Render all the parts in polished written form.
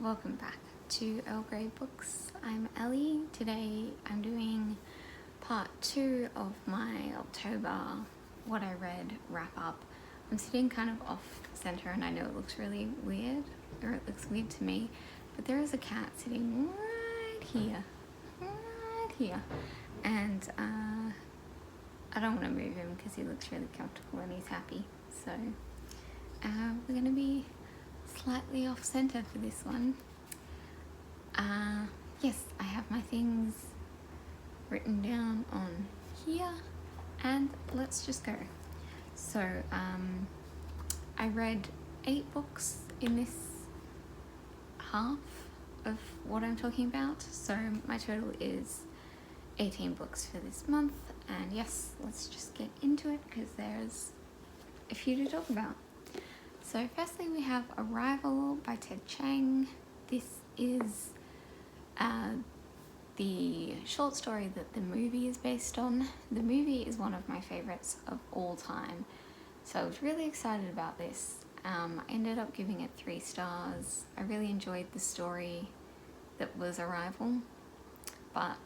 Welcome back to Earl Grey Books. I'm Ellie. Today I'm doing part 2 of my October what I read wrap up. I'm sitting kind of off center and I know it looks really weird, or it looks weird to me, but there is a cat sitting right here, and I don't want to move him because he looks really comfortable and he's happy. So we're going to be slightly off center for this one. Yes, I have my things written down on here, and let's just go. So I read 8 books in this half of what I'm talking about, so my total is 18 books for this month. And yes, let's just get into it because there's a few to talk about. So firstly we have Arrival by Ted Chiang. This is the short story that the movie is based on. The movie is one of my favorites of all time, so I was really excited about this. I ended up giving it 3 stars. I really enjoyed the story that was Arrival, but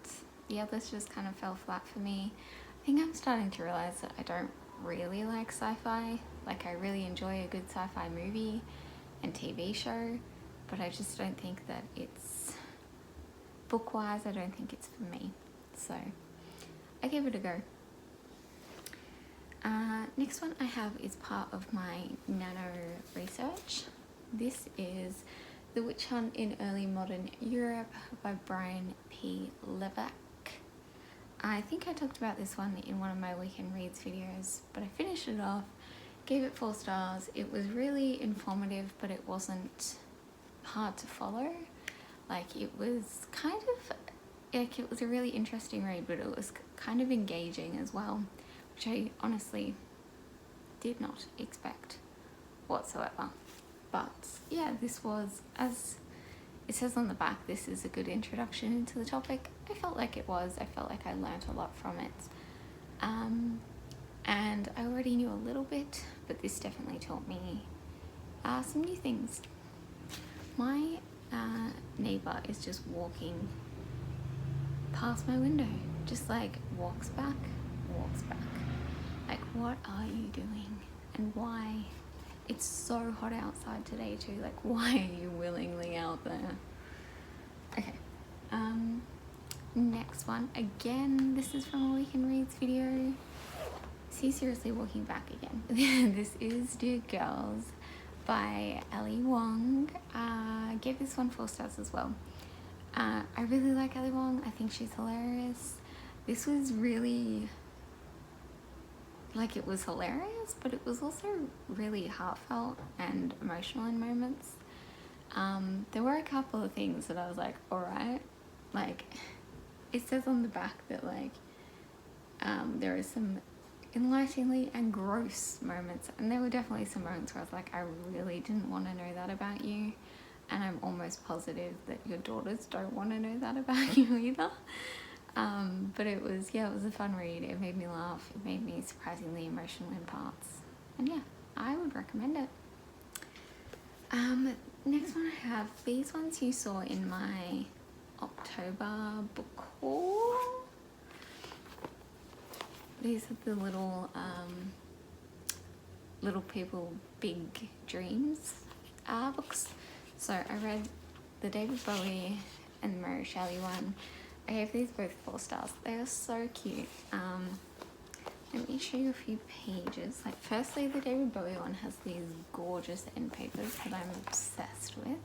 the others just kind of fell flat for me. I think I'm starting to realize that I don't really like sci-fi. Like, I really enjoy a good sci-fi movie and TV show, but I just don't think that it's, book-wise, I don't think it's for me. So I gave it a go. Next one I have is part of my nano research. This is The Witch Hunt in Early Modern Europe by Brian P. Levack. I think I talked about this one in one of my weekend reads videos, but I finished it off, gave it 4 stars. It was really informative, but it wasn't hard to follow. Like, it was kind of, like, it was a really interesting read, but it was kind of engaging as well, which I honestly did not expect whatsoever. But yeah, this was, as it says on the back, this is a good introduction into the topic. I felt like it was. I felt like I learnt a lot from it. And I already knew a little bit, but this definitely taught me some new things. My neighbour is just walking past my window, just like walks back. Like, what are you doing? And why? It's so hot outside today too. Like, why are you willingly out there? Okay. Next one. Again, this is from a Weekend Reads video. Is he seriously walking back again? This is Dear Girls by Ali Wong. I gave this one 4 stars as well. I really like Ali Wong. I think she's hilarious. This was really, like, it was hilarious, but it was also really heartfelt and emotional in moments. There were a couple of things that I was like, alright. Like, it says on the back that, like, there is some enlighteningly and gross moments, and there were definitely some moments where I was like, I really didn't want to know that about you, and I'm almost positive that your daughters don't want to know that about you either. But it was a fun read. It made me laugh. It made me surprisingly emotional in parts, and yeah, I would recommend it. Next one I have, these ones you saw in my October book haul. These are the little Little People Big Dreams books. So I read the David Bowie and the Mary Shelley one. I gave these both 4 stars. They are so cute. Let me show you a few pages. Like, firstly, the David Bowie one has these gorgeous end papers that I'm obsessed with.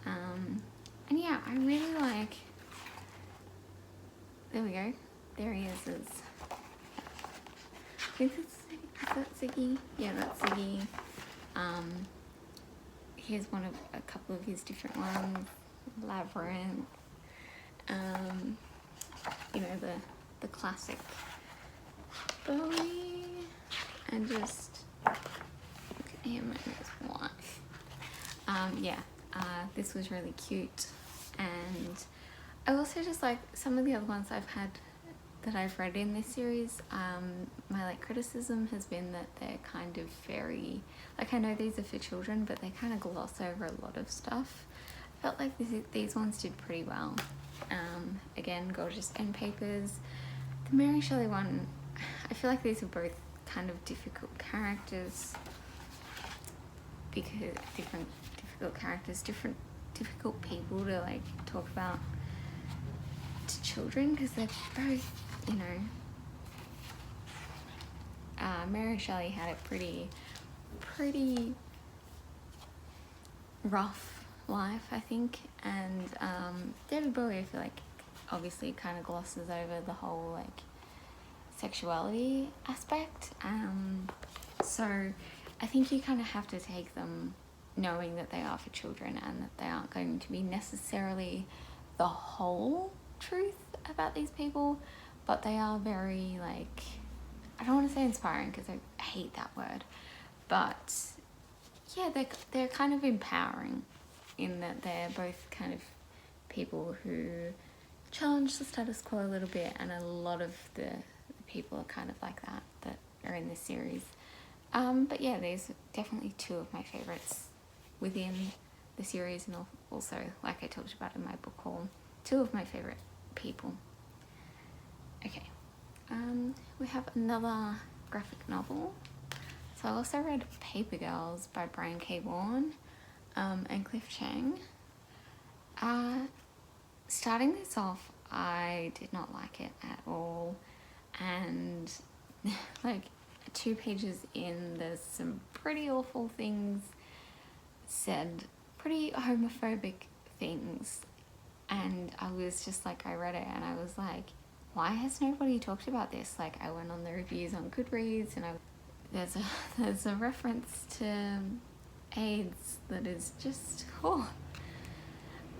And yeah, I really like, there we go. There he is. I think is that Ziggy? Yeah, that's Ziggy. Here's one of a couple of his different ones. Labyrinth. You know, the classic Bowie. And just look at him and his wife. This was really cute. And I also just like some of the other ones I've had that I've read in this series. my like criticism has been that they're kind of very, like, I know these are for children, but they kind of gloss over a lot of stuff. I felt like these ones did pretty well. Again, gorgeous end papers. The Mary Shelley one, I feel like these are both kind of difficult characters, because difficult people to like talk about to children, because they're both, you know, Mary Shelley had a pretty rough life, I think, and David Bowie, I feel like, obviously kind of glosses over the whole like sexuality aspect. So I think you kind of have to take them knowing that they are for children and that they aren't going to be necessarily the whole truth about these people, but they are very, like, I don't want to say inspiring because I hate that word, but yeah, they're kind of empowering in that they're both kind of people who challenge the status quo a little bit, and a lot of the people are kind of like that are in this series. But yeah, these are definitely two of my favourites within the series, and also, like I talked about in my book haul, two of my favourite people. Okay, we have another graphic novel. So I also read Paper Girls by Brian K. Vaughan and Cliff Chang. Starting this off, I did not like it at all, and like 2 pages in, there's some pretty awful things said, pretty homophobic things, and I was just like, I read it and I was like, why has nobody talked about this? Like, I went on the reviews on Goodreads, and there's a reference to AIDS that is just, oh,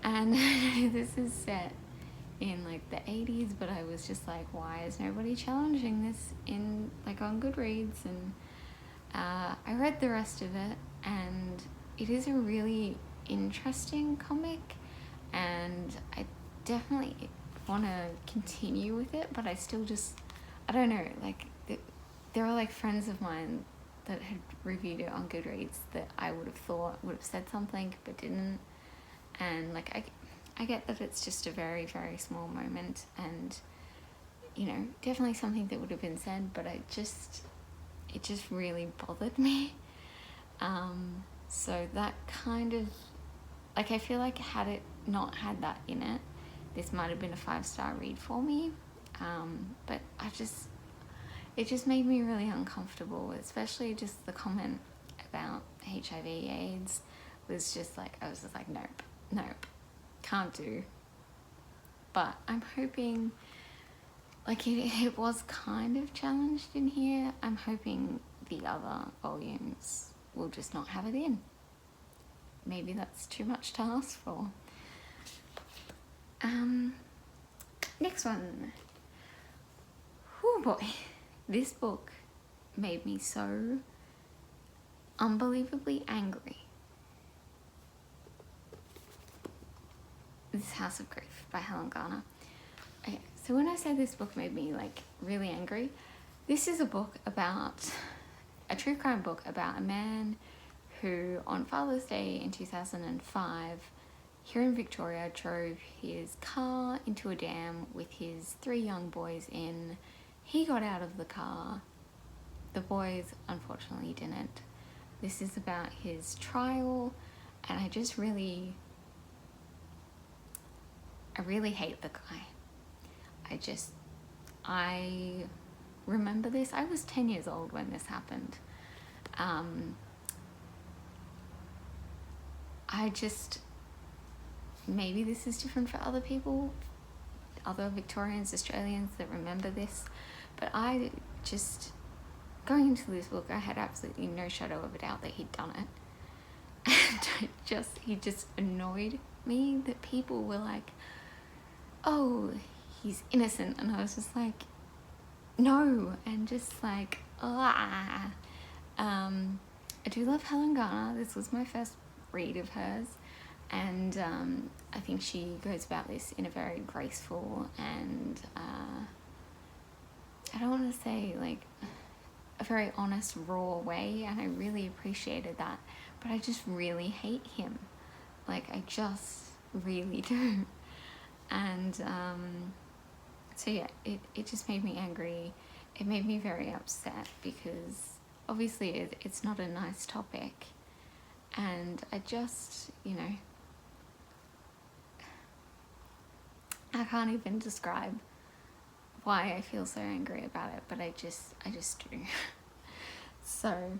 and this is set in like the 80s, but I was just like, why is nobody challenging this in like on Goodreads? And I read the rest of it, and it is a really interesting comic, and I definitely want to continue with it, but I still just, I don't know, like there are like friends of mine that had reviewed it on Goodreads that I would have thought would have said something but didn't, and like I get that it's just a very, very small moment, and, you know, definitely something that would have been said, but it just really bothered me. So that kind of, like, I feel like had it not had that in it, this might have been a 5-star read for me. But it just made me really uncomfortable, especially just the comment about HIV/AIDS was just like, I was just like, nope, can't do. But I'm hoping, like, it was kind of challenged in here. I'm hoping the other volumes will just not have it in. Maybe that's too much to ask for. Next one. Oh boy, this book made me so unbelievably angry. This is House of Grief by Helen Garner. Okay, so when I say this book made me like really angry, this is a true crime book about a man who on Father's Day in 2005 here in Victoria drove his car into a dam with his 3 young boys in. He got out of the car. The boys unfortunately didn't. This is about his trial, and I really hate the guy. I remember this. I was 10 years old when this happened. Maybe this is different for other people, other Victorians, Australians that remember this, but going into this book, I had absolutely no shadow of a doubt that he'd done it. And he just annoyed me that people were like, oh, he's innocent, and I was just like, no, and just like, ah. I do love Helen Garner. This was my first read of hers, and I think she goes about this in a very graceful and I don't want to say like very honest, raw way, and I really appreciated that. But I just really hate him. Like, I just really do. And so yeah, it just made me angry. It made me very upset because obviously it's not a nice topic. And I just, I can't even describe why I feel so angry about it, but I just do. So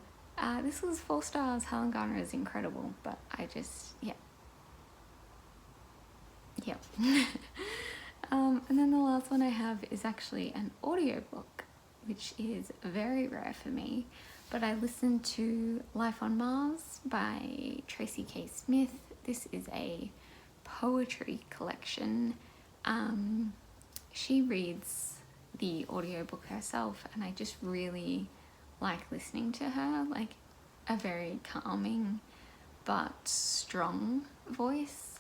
this was 4 stars. Helen Garner is incredible, but I just, yeah. And then the last one I have is actually an audiobook, which is very rare for me, but I listened to Life on Mars by Tracy K. Smith. This is a poetry collection. She reads the audiobook herself, and I just really like listening to her, like a very calming but strong voice.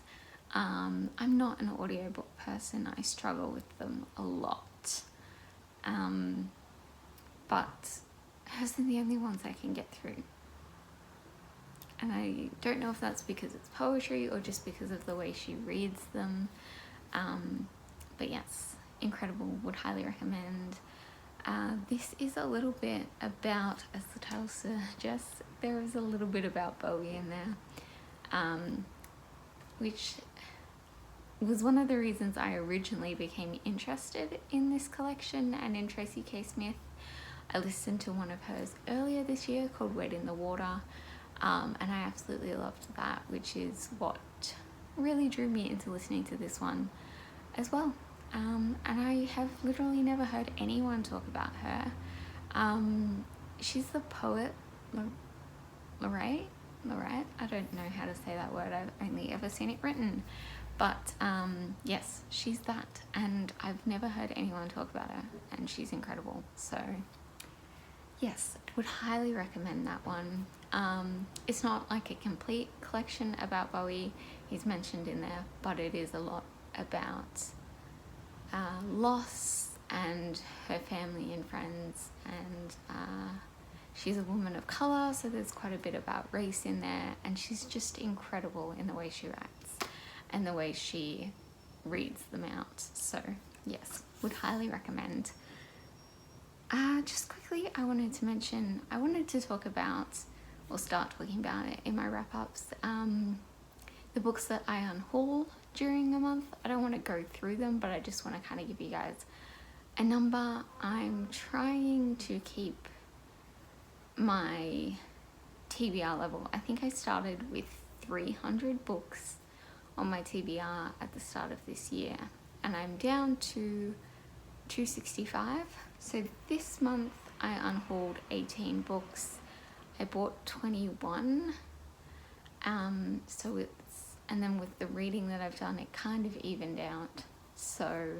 I'm not an audiobook person. I struggle with them a lot. But hers are the only ones I can get through. And I don't know if that's because it's poetry or just because of the way she reads them. But yes, incredible, would highly recommend. This is a little bit about, as the title suggests, there is a little bit about Bowie in there, which was one of the reasons I originally became interested in this collection and in Tracy K. Smith. I listened to one of hers earlier this year called Wade in the Water, and I absolutely loved that, which is what really drew me into listening to this one as well. And I have literally never heard anyone talk about her. She's the poet Laureate? I don't know how to say that word. I've only ever seen it written. But yes, she's that. And I've never heard anyone talk about her. And she's incredible. So yes, would highly recommend that one. It's not like a complete collection about Bowie. He's mentioned in there. But it is a lot about loss and her family and friends, and she's a woman of colour, so there's quite a bit about race in there, and she's just incredible in the way she writes and the way she reads them out. So yes, would highly recommend. Just quickly, I wanted to talk about, or start talking about it in my wrap-ups, the books that I unhaul during a month. I don't want to go through them, but I just want to kind of give you guys a number. I'm trying to keep my TBR level. I think I started with 300 books on my TBR at the start of this year, and I'm down to 265. So this month I unhauled 18 books. I bought 21. So and then with the reading that I've done, it kind of evened out. So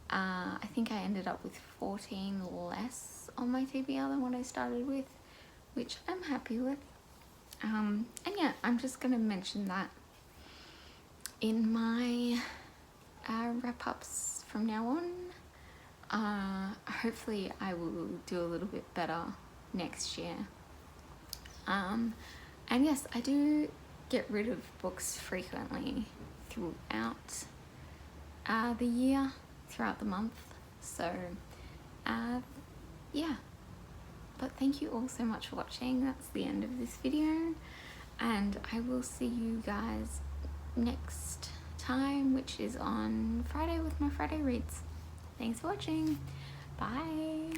I think I ended up with 14 less on my TBR than what I started with, which I'm happy with. And yeah, I'm just going to mention that in my wrap-ups from now on. Hopefully I will do a little bit better next year. And yes, I do get rid of books frequently throughout the year, throughout the month. So yeah, but thank you all so much for watching. That's the end of this video, and I will see you guys next time, which is on Friday with my Friday reads. Thanks for watching. Bye.